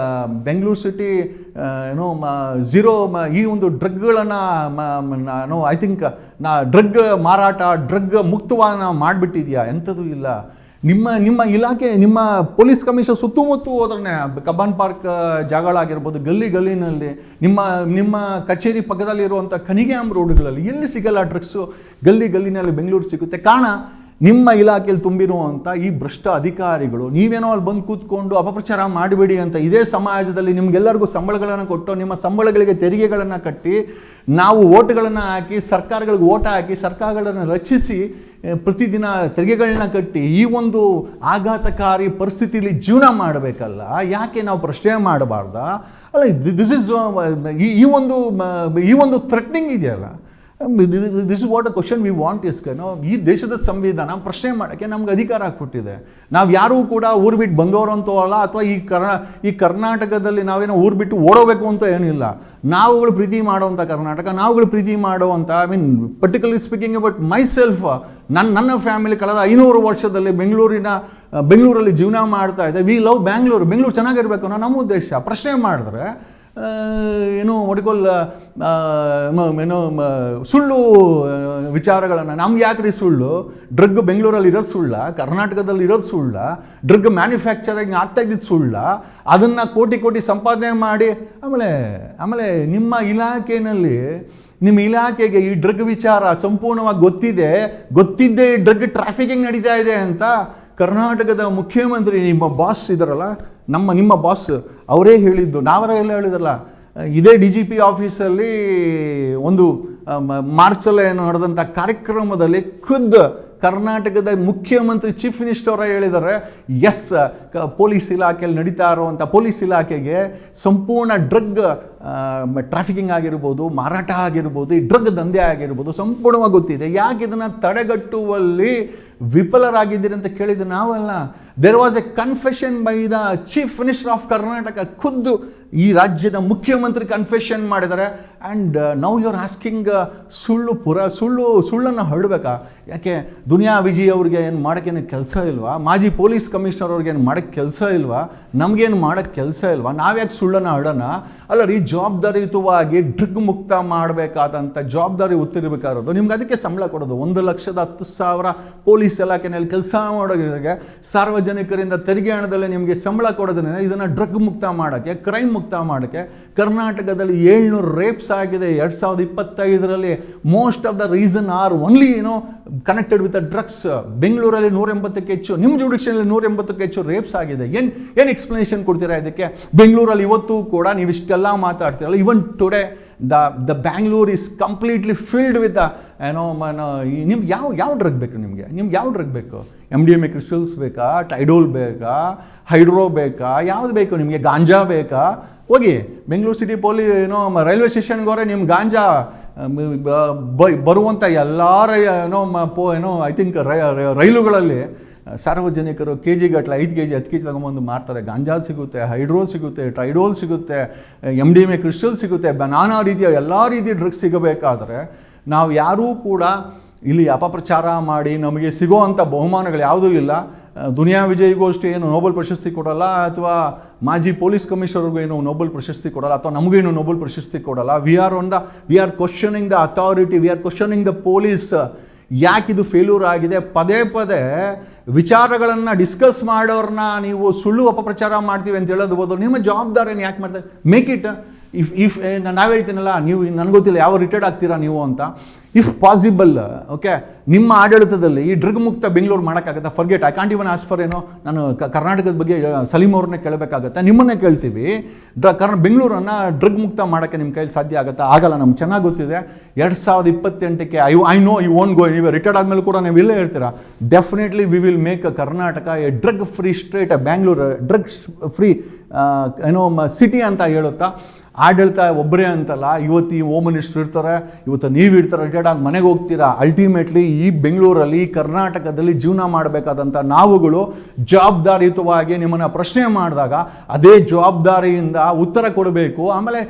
ಬೆಂಗಳೂರು ಸಿಟಿ ಝೀರೋ ಈ ಒಂದು ಡ್ರಗ್ಗಳನ್ನು ಐ ಥಿಂಕ್ ಡ್ರಗ್ ಮಾರಾಟ, ಡ್ರಗ್ ಮುಕ್ತವಾದ ಮಾಡಿಬಿಟ್ಟಿದೆಯಾ? ಎಂಥದ್ದು ಇಲ್ಲ. ನಿಮ್ಮ ಇಲಾಖೆ, ನಿಮ್ಮ ಪೊಲೀಸ್ ಕಮಿಷನ್ ಸುತ್ತಮುತ್ತ ಹೋದ್ರೆ ಕಬ್ಬನ್ ಪಾರ್ಕ್ ಜಾಗಗಳಾಗಿರ್ಬೋದು, ಗಲ್ಲಿನಲ್ಲಿ, ನಿಮ್ಮ ಕಚೇರಿ ಪಕ್ಕದಲ್ಲಿರುವಂಥ ಕನಿಗ್ಯಾಮ್ ರೋಡ್ಗಳಲ್ಲಿ ಎಲ್ಲಿ ಸಿಗಲ್ಲ ಡ್ರಗ್ಸು? ಗಲ್ಲಿನಲ್ಲಿ ಬೆಂಗಳೂರು ಸಿಗುತ್ತೆ. ಕಾರಣ ನಿಮ್ಮ ಇಲಾಖೆಯಲ್ಲಿ ತುಂಬಿರುವಂಥ ಈ ಭ್ರಷ್ಟ ಅಧಿಕಾರಿಗಳು. ನೀವೇನೋ ಅಲ್ಲಿ ಬಂದು ಕೂತ್ಕೊಂಡು ಅಪಪ್ರಚಾರ ಮಾಡಬೇಡಿ ಅಂತ ಇದೇ ಸಮಾಜದಲ್ಲಿ ನಿಮಗೆಲ್ಲರಿಗೂ ಸಂಬಳಗಳನ್ನು ಕೊಟ್ಟು, ನಿಮ್ಮ ಸಂಬಳಗಳಿಗೆ ತೆರಿಗೆಗಳನ್ನು ಕಟ್ಟಿ, ನಾವು ಓಟ್ಗಳನ್ನು ಹಾಕಿ, ಸರ್ಕಾರಗಳಿಗೆ ಓಟ್ ಹಾಕಿ, ಸರ್ಕಾರಗಳನ್ನು ರಕ್ಷಿಸಿ, ಪ್ರತಿದಿನ ತೆರಿಗೆಗಳನ್ನ ಕಟ್ಟಿ ಈ ಒಂದು ಆಘಾತಕಾರಿ ಪರಿಸ್ಥಿತಿಯಲ್ಲಿ ಜೀವನ ಮಾಡಬೇಕಲ್ಲ. ಯಾಕೆ ನಾವು ಪ್ರಶ್ನೆ ಮಾಡಬಾರ್ದಾ? ಅಲ್ಲ, ದಿಸ್ ಇಸ್ ಈ ಒಂದು ಥ್ರೆಟ್ನಿಂಗ್ ಇದೆಯಲ್ಲ, this is what a question we want is ಈ ದೇಶದ ಸಂವಿಧಾನ ಪ್ರಶ್ನೆ ಮಾಡೋಕ್ಕೆ ನಮ್ಗೆ ಅಧಿಕಾರ ಕೊಟ್ಟಿದೆ. ನಾವು ಯಾರೂ ಕೂಡ ಊರು ಬಿಟ್ಟು ಬಂದವರಂತೂ ಅಲ್ಲ, ಅಥವಾ ಈ ಕರ್ನಾಟಕದಲ್ಲಿ ನಾವೇನೋ ಊರು ಬಿಟ್ಟು ಓಡೋಬೇಕು ಅಂತ ಏನಿಲ್ಲ. ನಾವುಗಳು ಪ್ರೀತಿ ಮಾಡುವಂಥ ಕರ್ನಾಟಕ, ನಾವುಗಳು ಪ್ರೀತಿ ಮಾಡುವಂಥ particularly speaking about my self, ನನ್ನ ಫ್ಯಾಮಿಲಿ ಕಳೆದ 500 ವರ್ಷದಲ್ಲಿ ಬೆಂಗಳೂರಲ್ಲಿ ಜೀವನ ಮಾಡ್ತಾ ಇದೆ. ವಿ ಲವ್ ಬೆಂಗಳೂರು ಚೆನ್ನಾಗಿರ್ಬೇಕು ಅನ್ನೋ ನಮ್ಮ ಉದ್ದೇಶ. ಪ್ರಶ್ನೆ ಮಾಡಿದ್ರೆ ಸುಳ್ಳು ವಿಚಾರಗಳನ್ನು, ನಮ್ಗೆ ಯಾಕ್ರಿ ಸುಳ್ಳು? ಡ್ರಗ್ ಬೆಂಗಳೂರಲ್ಲಿ ಇರೋದು ಸುಳ್ಳ? ಕರ್ನಾಟಕದಲ್ಲಿ ಇರೋದು ಸುಳ್ಳ? ಡ್ರಗ್ ಮ್ಯಾನುಫ್ಯಾಕ್ಚರಿಂಗ್ ಆಗ್ತಾ ಇದ್ದಿದ್ದು ಸುಳ್ಳ? ಅದನ್ನು ಕೋಟಿ ಸಂಪಾದನೆ ಮಾಡಿ ಆಮೇಲೆ ನಿಮ್ಮ ಇಲಾಖೆಗೆ ಈ ಡ್ರಗ್ ವಿಚಾರ ಸಂಪೂರ್ಣವಾಗಿ ಗೊತ್ತಿದ್ದೇ ಈ ಡ್ರಗ್ ಟ್ರಾಫಿಕಿಂಗ್ ನಡೀತಾ ಇದೆ ಅಂತ ಕರ್ನಾಟಕದ ಮುಖ್ಯಮಂತ್ರಿ, ನಿಮ್ಮ ಬಾಸ್ ಇದ್ದಾರಲ್ಲ, ನಿಮ್ಮ ಬಾಸ್ ಅವರೇ ಹೇಳಿದ್ದು. ನಾವರೆಲ್ಲ ಹೇಳಿದ್ರಲ್ಲ, ಇದೇ DGP ಆಫೀಸಲ್ಲಿ ಒಂದು ಮಾರ್ಚಲ್ಲಿ ನಡೆದಂಥ ಕಾರ್ಯಕ್ರಮದಲ್ಲಿ ಖುದ್ದು ಕರ್ನಾಟಕದ ಮುಖ್ಯಮಂತ್ರಿ, ಚೀಫ್ ಮಿನಿಸ್ಟರ್ ಅವರೇ ಹೇಳಿದ್ದಾರೆ, ಎಸ್, ಪೊಲೀಸ್ ಇಲಾಖೆಯಲ್ಲಿ ನಡೀತಾ ಇರುವಂಥ ಪೊಲೀಸ್ ಇಲಾಖೆಗೆ ಸಂಪೂರ್ಣ ಡ್ರಗ್ ಟ್ರಾಫಿಕಿಂಗ್ ಆಗಿರ್ಬೋದು, ಮಾರಾಟ ಆಗಿರ್ಬೋದು, ಈ ಡ್ರಗ್ ದಂಧೆ ಆಗಿರ್ಬೋದು ಸಂಪೂರ್ಣವಾಗಿ ಗೊತ್ತಿದೆ. ಯಾಕೆ ಇದನ್ನು ತಡೆಗಟ್ಟುವಲ್ಲಿ ವಿಫಲರಾಗಿದ್ದೀರಿ ಅಂತ ಕೇಳಿದ್ದು ನಾವಲ್ಲ. There was a confession by the chief minister of Karnataka. ಖುದ್ದು ಈ ರಾಜ್ಯದ ಮುಖ್ಯಮಂತ್ರಿ ಕನ್ಫೆಷನ್ ಮಾಡಿದ್ದಾರೆ. And now you are asking ಸುಳ್ಳನ್ನು ಹರಡಬೇಕಾ? ಯಾಕೆ ದುನಿಯಾ ವಿಜಯ್ ಅವ್ರಿಗೆ ಏನು ಮಾಡೋಕ್ಕೇನು ಕೆಲಸ ಇಲ್ವಾ? ಮಾಜಿ ಪೊಲೀಸ್ ಕಮಿಷನರ್ ಅವ್ರಿಗೆ ಏನು ಮಾಡೋಕ್ಕೆ ಕೆಲಸ ಇಲ್ವಾ? ನಮಗೇನು ಮಾಡೋಕ್ಕೆ ಕೆಲಸ ಇಲ್ವಾ? ನಾವ್ಯಾಕೆ ಸುಳ್ಳನ್ನು ಹರಡೋಣ? ಅಲ್ಲ ರೀ, ಜವಾಬ್ದಾರಿಯುತವಾಗಿ ಡ್ರಗ್ ಮುಕ್ತ ಮಾಡಬೇಕಾದಂಥ ಜವಾಬ್ದಾರಿ ಗೊತ್ತಿರಬೇಕಾಗಿರೋದು. ನಿಮ್ಗೆ ಅದಕ್ಕೆ ಸಂಬಳ ಕೊಡೋದು 1,10,000 ಪೊಲೀಸ್ ಇಲಾಖೆಯಲ್ಲಿ ಕೆಲಸ ಮಾಡೋರಿಗೆ ಸಾರ್ವಜನಿಕರಿಂದ ತೆರಿಗೆ ಹಣದಲ್ಲಿ ನಿಮಗೆ ಸಂಬಳ ಕೊಡೋದನ್ನೇ ಇದನ್ನು ಡ್ರಗ್ ಮುಕ್ತ ಮಾಡೋಕ್ಕೆ, ಕ್ರೈಮ್ ಮುಕ್ತ ಮಾಡೋಕ್ಕೆ. ಕರ್ನಾಟಕದಲ್ಲಿ 700 ರೇಪ್ಸ್ ಆಗಿದೆ 2025ರಲ್ಲಿ. Most of the reason are only connected with drugs. ಬೆಂಗಳೂರಲ್ಲಿ 180ಕ್ಕೆ ಹೆಚ್ಚು, ನಿಮ್ಮ ಜುಡಿಷಿಯಲ್ಲಿ 180ಕ್ಕೆ ಹೆಚ್ಚು ರೇಪ್ಸ್ ಆಗಿದೆ. ಏನು ಎಕ್ಸ್ಪ್ಲನೇಷನ್ ಕೊಡ್ತೀರಾ ಇದಕ್ಕೆ? ಬೆಂಗಳೂರಲ್ಲಿ ಇವತ್ತು ಕೂಡ ನೀವು ಇಷ್ಟೆಲ್ಲ ಮಾತಾಡ್ತೀರಲ್ಲ, even today the Bangalore is completely filled with ನಿಮ್ಗೆ ಯಾವ ಡ್ರಗ್ ಬೇಕು? ನಿಮ್ಗೆ ಯಾವ ಡ್ರಗ್ ಬೇಕು? MDMA ಕ್ರಿಸ್ಟಲ್ಸ್ ಬೇಕಾ? ಟೈಡೋಲ್ ಬೇಕಾ? ಹೈಡ್ರೋ ಬೇಕಾ? ಯಾವ್ದು ಬೇಕು ನಿಮಗೆ? ಗಾಂಜಾ ಬೇಕಾ? ಹೋಗಿ ಬೆಂಗಳೂರು ಸಿಟಿ ರೈಲ್ವೆ ಸ್ಟೇಷನ್ಗೆ ಹೋದ್ರೆ ನಿಮ್ಮ ಗಾಂಜಾ ಬರುವಂಥ ಎಲ್ಲ ಐ ಥಿಂಕ್ ರೈಲುಗಳಲ್ಲಿ ಸಾರ್ವಜನಿಕರು KG ಗಟ್ಟಲೆ 5 kg 10 kg ತಗೊಂಬಂದು ಮಾರ್ತಾರೆ. ಗಾಂಜಾ ಸಿಗುತ್ತೆ, ಹೈಡ್ರೋಲ್ ಸಿಗುತ್ತೆ, ಟೈಡೋಲ್ ಸಿಗುತ್ತೆ, MDMA ಕ್ರಿಸ್ಟಲ್ ಸಿಗುತ್ತೆ, ನಾನಾ ರೀತಿಯ ಎಲ್ಲ ರೀತಿಯ ಡ್ರಗ್ಸ್ ಸಿಗಬೇಕಾದ್ರೆ ನಾವು ಯಾರೂ ಕೂಡ ಇಲ್ಲಿ ಅಪಪ್ರಚಾರ ಮಾಡಿ ನಮಗೆ ಸಿಗೋವಂಥ ಬಹುಮಾನಗಳು ಯಾವುದೂ ಇಲ್ಲ. ದುನಿಯಾ ವಿಜಯ್ಗೂ ಅಷ್ಟೇ ಏನು ನೋಬೆಲ್ ಪ್ರಶಸ್ತಿ ಕೊಡಲ್ಲ, ಅಥವಾ ಮಾಜಿ ಪೊಲೀಸ್ ಕಮಿಷನರ್ಗೂ ಏನು ನೋಬೆಲ್ ಪ್ರಶಸ್ತಿ ಕೊಡಲ್ಲ, ಅಥವಾ ನಮಗೇನು ನೋಬೆಲ್ ಪ್ರಶಸ್ತಿ ಕೊಡಲ್ಲ. We are questioning the authority, we are questioning the police. ಯಾಕಿದು ಫೇಲ್ಯೂರ್ ಆಗಿದೆ? ಪದೇ ವಿಚಾರಗಳನ್ನು ಡಿಸ್ಕಸ್ ಮಾಡೋರನ್ನ ನೀವು ಸುಳ್ಳು ಅಪಪ್ರಚಾರ ಮಾಡ್ತೀವಿ ಅಂತ ಹೇಳೋದು ಬದಲು ನಿಮ್ಮ ಜವಾಬ್ದಾರಿಯನ್ನು ಯಾಕೆ ಮಾಡ್ತಾರೆ? ಮೇಕ್ ಇಟ್ ಇಫ್ ನಾವು ಹೇಳ್ತೀನಲ್ಲ, ನೀವು ನನಗೆ ಗೊತ್ತಿಲ್ಲ ಯಾವ ರಿಟೈರ್ಡ್ ಆಗ್ತೀರಾ ನೀವು ಅಂತ. ಇಫ್ ಪಾಸಿಬಲ್, ಓಕೆ, ನಿಮ್ಮ ಆಡಳಿತದಲ್ಲಿ ಈ ಡ್ರಗ್ ಮುಕ್ತ ಬೆಂಗಳೂರು ಮಾಡೋಕ್ಕಾಗತ್ತಾ? Forget, I can't even ask for ನಾನು ಕರ್ನಾಟಕದ ಬಗ್ಗೆ ಸಲೀಂ ಅವ್ರನ್ನೇ ಕೇಳಬೇಕಾಗತ್ತೆ, ನಿಮ್ಮನ್ನೇ ಕೇಳ್ತೀವಿ. ಬೆಂಗಳೂರನ್ನು ಡ್ರಗ್ ಮುಕ್ತ ಮಾಡೋಕ್ಕೆ ನಿಮ್ಮ ಕೈಲಿ ಸಾಧ್ಯ ಆಗುತ್ತಾ? ಆಗಲ್ಲ. ನಮ್ಗೆ ಚೆನ್ನಾಗಿ ಗೊತ್ತಿದೆ 2028ಕ್ಕೆ ಐ ನೋ ಯು ವೋಂಟ್ ಗೋ, ನೀವು ರಿಟೈರ್ಡ್ ಆದಮೇಲೆ ಕೂಡ ನೀವು ಇಲ್ಲೇ ಹೇಳ್ತೀರಾ. Definitely we will make Karnataka A drug free state, Bangalore drugs free city ಅಂತ ಹೇಳುತ್ತಾ. ಆಡಳಿತ ಒಬ್ಬರೇ ಅಂತಲ್ಲ, ಇವತ್ತು ಈ ಹೋಮ್ ಮಿನಿಸ್ಟ್ರ್ ಇರ್ತಾರೆ, ಇವತ್ತು ನೀವು ಇರ್ತಾರೆ, ರಿಟೈರ್ಡ್ ಆಗಿ ಮನೆಗೆ ಹೋಗ್ತೀರಾ. ಅಲ್ಟಿಮೇಟ್ಲಿ ಈ ಬೆಂಗಳೂರಲ್ಲಿ ಕರ್ನಾಟಕದಲ್ಲಿ ಜೀವನ ಮಾಡಬೇಕಾದಂಥ ನಾವುಗಳು ಜವಾಬ್ದಾರಿಯುತವಾಗಿ ನಿಮ್ಮನ್ನು ಪ್ರಶ್ನೆ ಮಾಡಿದಾಗ ಅದೇ ಜವಾಬ್ದಾರಿಯಿಂದ ಉತ್ತರ ಕೊಡಬೇಕು. ಆಮೇಲೆ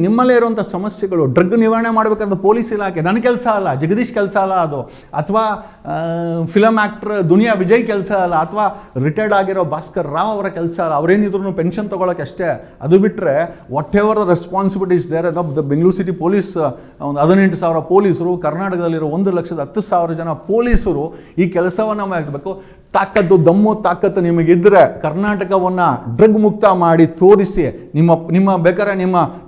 ನಿಮ್ಮಲ್ಲೇ ಇರುವಂಥ ಸಮಸ್ಯೆಗಳು, ಡ್ರಗ್ ನಿವಾರಣೆ ಮಾಡಬೇಕಾದ್ರೆ ಪೊಲೀಸ್ ಇಲಾಖೆ ನನ್ನ ಕೆಲಸ ಅಲ್ಲ, ಜಗದೀಶ್ ಕೆಲಸ ಅಲ್ಲ ಅದು, ಅಥವಾ ಫಿಲಮ್ ಆ್ಯಕ್ಟ್ರ್ ದುನಿಯಾ ವಿಜಯ್ ಕೆಲಸ ಅಲ್ಲ, ಅಥವಾ ರಿಟೈರ್ಡ್ ಆಗಿರೋ ಭಾಸ್ಕರ್ ರಾವ್ ಅವರ ಕೆಲಸ ಅಲ್ಲ. ಅವರೇನಿದ್ರು ಪೆನ್ಷನ್ ತೊಗೊಳಕ್ಕೆ ಅಷ್ಟೇ. ಅದು ಬಿಟ್ಟರೆ whatever the responsibilities there the Bengaluru city police, ಒಂದು 18,000 ಪೊಲೀಸರು, ಕರ್ನಾಟಕದಲ್ಲಿರೋ 1,10,000 ಜನ ಪೊಲೀಸರು ಈ ಕೆಲಸವನ್ನು ಮಾಡಬೇಕು. ತಾಕತ್ತು ನಿಮಗಿದ್ದರೆ ಕರ್ನಾಟಕವನ್ನು ಡ್ರಗ್ ಮುಕ್ತ ಮಾಡಿ ತೋರಿಸಿ, ನಿಮ್ಮ ಬೇಕಾದ್ರೆ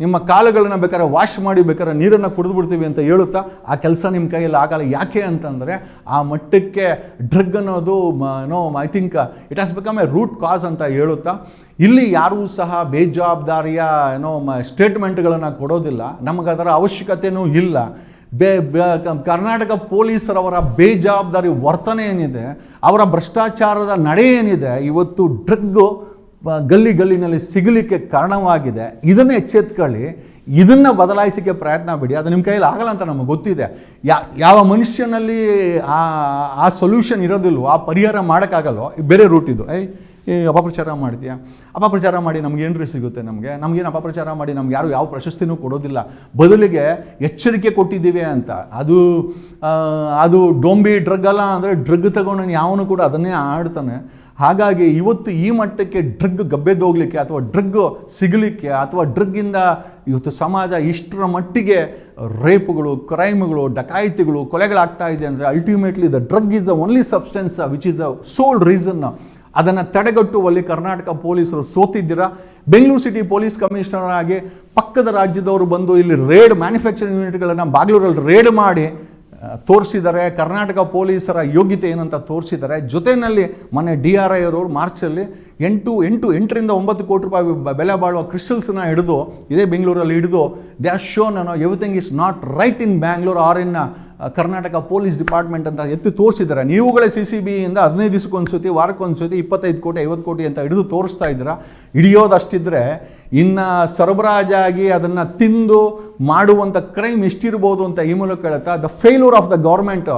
ನಿಮ್ಮ ಕಾಲುಗಳನ್ನ ಬೇಕಾದ್ರೆ ವಾಶ್ ಮಾಡಿ ಬೇಕಾದ್ರೆ ನೀರನ್ನು ಕುಡಿದು ಬಿಡ್ತೀವಿ ಅಂತ ಹೇಳುತ್ತಾ ಆ ಕೆಲಸ ನಿಮ್ಮ ಕೈಯಲ್ಲಿ ಆಗಲ್ಲ. ಯಾಕೆ ಅಂತಂದರೆ ಆ ಮಟ್ಟಕ್ಕೆ ಡ್ರಗ್ ಅನ್ನೋದು I think it has become a root cause ಅಂತ ಹೇಳುತ್ತಾ ಇಲ್ಲಿ ಯಾರೂ ಸಹ ಬೇಜವಾಬ್ದಾರಿಯ ಸ್ಟೇಟ್ಮೆಂಟ್ಗಳನ್ನು ಕೊಡೋದಿಲ್ಲ. ನಮಗದರ ಅವಶ್ಯಕತೆಯೂ ಇಲ್ಲ. ಕರ್ನಾಟಕ ಪೊಲೀಸರವರ ಬೇಜವಾಬ್ದಾರಿ ವರ್ತನೆ ಏನಿದೆ, ಅವರ ಭ್ರಷ್ಟಾಚಾರದ ನಡೆ ಏನಿದೆ, ಇವತ್ತು ಡ್ರಗ್ಗು ಗಲ್ಲಿನಲ್ಲಿ ಸಿಗಲಿಕ್ಕೆ ಕಾರಣವಾಗಿದೆ. ಇದನ್ನು ಎಚ್ಚೆತ್ಕೊಳ್ಳಿ, ಇದನ್ನು ಬದಲಾಯಿಸೋಕ್ಕೆ ಪ್ರಯತ್ನ ಬಿಡಿ. ಅದು ನಿಮ್ಮ ಕೈಯಲ್ಲಿ ಆಗಲ್ಲ ಅಂತ ನಮಗೆ ಗೊತ್ತಿದೆ. ಯಾವ ಮನುಷ್ಯನಲ್ಲಿ ಆ ಸೊಲ್ಯೂಷನ್ ಇರೋದಿಲ್ವೋ, ಆ ಪರಿಹಾರ ಮಾಡೋಕ್ಕಾಗಲ್ವೋ, ಬೇರೆ ರೂಟ್ ಇದು. ಅಪಪ್ರಚಾರ ಮಾಡ್ತೀಯಾ? ಅಪಪ್ರಚಾರ ಮಾಡಿ ನಮಗೇನ್ರಿ ಸಿಗುತ್ತೆ? ನಮಗೇನು ಅಪಪ್ರಚಾರ ಮಾಡಿ ನಮ್ಗೆ ಯಾರು ಯಾವ ಪ್ರಶಸ್ತಿನೂ ಕೊಡೋದಿಲ್ಲ. ಬದಲಿಗೆ ಎಚ್ಚರಿಕೆ ಕೊಟ್ಟಿದ್ದೀವಿ ಅಂತ. ಅದು ಡೊಂಬಿ ಡ್ರಗ್ ಅಲ್ಲ ಅಂದರೆ ಡ್ರಗ್ ತಗೊಂಡು ಯಾವನು ಕೂಡ ಅದನ್ನೇ ಆಡ್ತಾನೆ. ಹಾಗಾಗಿ ಇವತ್ತು ಈ ಮಟ್ಟಕ್ಕೆ ಡ್ರಗ್ ಗಬ್ಬೆದೋಗ್ಲಿಕ್ಕೆ, ಅಥವಾ ಡ್ರಗ್ ಸಿಗಲಿಕ್ಕೆ, ಅಥವಾ ಡ್ರಗ್ಗಿಂದ ಇವತ್ತು ಸಮಾಜ ಇಷ್ಟರ ಮಟ್ಟಿಗೆ ರೇಪುಗಳು, ಕ್ರೈಮ್ಗಳು, ಡಕಾಯಿತಿಗಳು, ಕೊಲೆಗಳಾಗ್ತಾ ಇದೆ ಅಂದರೆ ultimately the drug is the only substance which is the sole reason. ಅದನ್ನು ತಡೆಗಟ್ಟುವಲ್ಲಿ ಕರ್ನಾಟಕ ಪೊಲೀಸರು ಸೋತಿದ್ದೀರಾ. ಬೆಂಗಳೂರು ಸಿಟಿ ಪೊಲೀಸ್ ಕಮಿಷನರ್ ಆಗಿ ಪಕ್ಕದ ರಾಜ್ಯದವರು ಬಂದು ಇಲ್ಲಿ ಮ್ಯಾನುಫ್ಯಾಕ್ಚರಿಂಗ್ ಯೂನಿಟ್ಗಳನ್ನು ಬಾಗ್ಲೂರಲ್ಲಿ ರೇಡ್ ಮಾಡಿ ತೋರಿಸಿದ್ದಾರೆ. ಕರ್ನಾಟಕ ಪೊಲೀಸರ ಯೋಗ್ಯತೆ ಏನಂತ ತೋರಿಸಿದ್ದಾರೆ. ಜೊತೆಯಲ್ಲಿ ಮೊನ್ನೆ DRI ಅವರು ಮಾರ್ಚಲ್ಲಿ 8ರಿಂದ 9 ಕೋಟಿ ರೂಪಾಯಿ ಬೆಲೆ ಬಾಳುವ ಕ್ರಿಸ್ಟಲ್ಸ್ನ ಹಿಡಿದು, ಇದೇ ಬೆಂಗಳೂರಲ್ಲಿ ಹಿಡಿದು, they are shown everything is not right in Bangalore or in Karnataka police department ಅಂತ ಎತ್ತಿ ತೋರಿಸಿದ್ದಾರೆ. ನೀವುಗಳೇ CCB ಇಂದ 15 ದಿವಸಕ್ಕೊಂದ್ಸತಿ, ವಾರಕ್ಕೊಂದ್ಸತಿ 25 ಕೋಟಿ 50 ಕೋಟಿ ಅಂತ ಹಿಡಿದು ತೋರಿಸ್ತಾ ಇದ್ದೀರಾ. ಹಿಡಿಯೋದಷ್ಟಿದ್ರೆ ಇನ್ನು ಸರಬರಾಜಾಗಿ ಅದನ್ನು ತಿಂದು ಮಾಡುವಂಥ ಕ್ರೈಮ್ ಎಷ್ಟಿರ್ಬೋದು ಅಂತ ಈ ಮೂಲಕ ಹೇಳ್ತಾ, the failure of the government,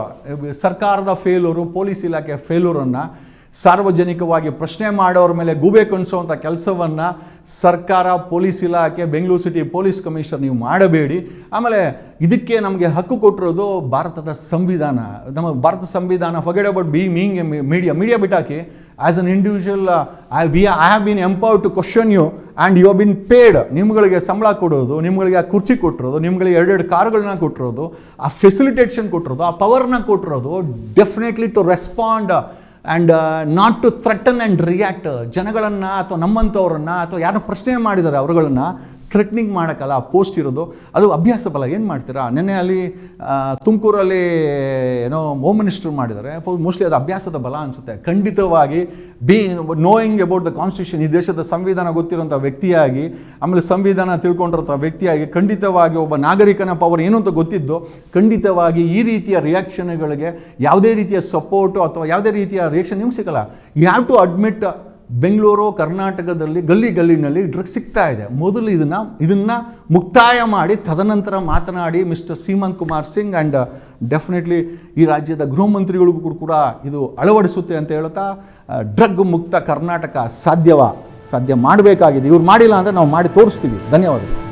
ಸರ್ಕಾರದ ಫೇಲ್ಯೂರು, ಪೊಲೀಸ್ ಇಲಾಖೆ ಫೇಲ್ಯೂರನ್ನು ಸಾರ್ವಜನಿಕವಾಗಿ ಪ್ರಶ್ನೆ ಮಾಡೋರ ಮೇಲೆ ಗೂಬೆ ಕಣಿಸುವಂಥ ಕೆಲಸವನ್ನು ಸರ್ಕಾರ, ಪೊಲೀಸ್ ಇಲಾಖೆ, ಬೆಂಗಳೂರು ಸಿಟಿ ಪೊಲೀಸ್ ಕಮಿಷನರ್ ನೀವು ಮಾಡಬೇಡಿ. ಆಮೇಲೆ ಇದಕ್ಕೆ ನಮಗೆ ಹಕ್ಕು ಕೊಟ್ಟಿರೋದು ಭಾರತದ ಸಂವಿಧಾನ. ನಮ್ಮ ಭಾರತ ಸಂವಿಧಾನ, ಫರ್ಗೆಟ್ ಅಬೌಟ್ ಬೀಯಿಂಗ್ ಮೀಡಿಯಾ ಬಿಟ್ಟಾಕಿ, as an individual I have been empowered to question you and you have been paid. ನಿಮ್ಗಳಿಗೆ ಸಂಬಳ ಕೊಡೋದು, ನಿಮ್ಗಳಿಗೆ ಆ ಕುರ್ಚಿ ಕೊಟ್ಟಿರೋದು, ನಿಮ್ಗಳಿಗೆ 2 ಕಾರುಗಳನ್ನ ಕೊಟ್ಟಿರೋದು, ಆ ಫೆಸಿಲಿಟೇಷನ್ ಕೊಟ್ಟಿರೋದು, ಆ ಪವರ್ನ ಕೊಟ್ಟಿರೋದು, definitely to respond and not to threaten and react. ಜನಗಳನ್ನು ಅಥವಾ ನಮ್ಮಂಥವ್ರನ್ನು ಅಥವಾ ಯಾರನ್ನ ಪ್ರಶ್ನೆ ಮಾಡಿದ್ದಾರೆ ಅವರುಗಳನ್ನು ಥ್ರೆಟ್ನಿಂಗ್ ಮಾಡೋಕ್ಕಲ್ಲ ಆ ಪೋಸ್ಟ್ ಇರೋದು. ಅದು ಅಭ್ಯಾಸ ಬಲ. ಏನು ಮಾಡ್ತೀರಾ? ನೆನ್ನೆ ಅಲ್ಲಿ ತುಮಕೂರಲ್ಲಿ ಏನೋ ಹೋಮ್ ಮಿನಿಸ್ಟ್ರು ಮಾಡಿದ್ದಾರೆ, ಮೋಸ್ಟ್ಲಿ ಅದು ಅಭ್ಯಾಸದ ಬಲ ಅನಿಸುತ್ತೆ. ಖಂಡಿತವಾಗಿ ನೋಯಿಂಗ್ ಅಬೌಟ್ ದ ಕಾನ್ಸ್ಟಿಟ್ಯೂಷನ್, ಈ ದೇಶದ ಸಂವಿಧಾನ ಗೊತ್ತಿರೋಂಥ ವ್ಯಕ್ತಿಯಾಗಿ, ಆಮೇಲೆ ಸಂವಿಧಾನ ತಿಳ್ಕೊಂಡಿರೋಂಥ ವ್ಯಕ್ತಿಯಾಗಿ, ಖಂಡಿತವಾಗಿ ಒಬ್ಬ ನಾಗರಿಕನ ಪವರ್ ಏನು ಅಂತ ಗೊತ್ತಿದ್ದು, ಖಂಡಿತವಾಗಿ ಈ ರೀತಿಯ ರಿಯಾಕ್ಷನ್ಗಳಿಗೆ ಯಾವುದೇ ರೀತಿಯ ಸಪೋರ್ಟು ಅಥವಾ ಯಾವುದೇ ರೀತಿಯ ರಿಯಾಕ್ಷನ್ ನಿಮ್ಗೆ ಸಿಗಲ್ಲ. You have to admit, Bengaluru, ಕರ್ನಾಟಕದಲ್ಲಿ ಗಲ್ಲಿನಲ್ಲಿ ಡ್ರಗ್ಸ್ ಸಿಗ್ತಾ ಇದೆ. ಮೊದಲು ಇದನ್ನು ಮುಕ್ತಾಯ ಮಾಡಿ ತದನಂತರ ಮಾತನಾಡಿ mister Seemant Kumar Singh and definitely ಈ ರಾಜ್ಯದ ಗೃಹ ಮಂತ್ರಿಗಳಿಗೂ ಕೂಡ ಇದು ಅಳವಡಿಸುತ್ತೆ ಅಂತ ಹೇಳ್ತಾ, ಡ್ರಗ್ ಮುಕ್ತ ಕರ್ನಾಟಕ ಸಾಧ್ಯ ಮಾಡಬೇಕಾಗಿದೆ. ಇವ್ರು ಮಾಡಿಲ್ಲ ಅಂದರೆ ನಾವು ಮಾಡಿ ತೋರಿಸ್ತೀವಿ. ಧನ್ಯವಾದಗಳು.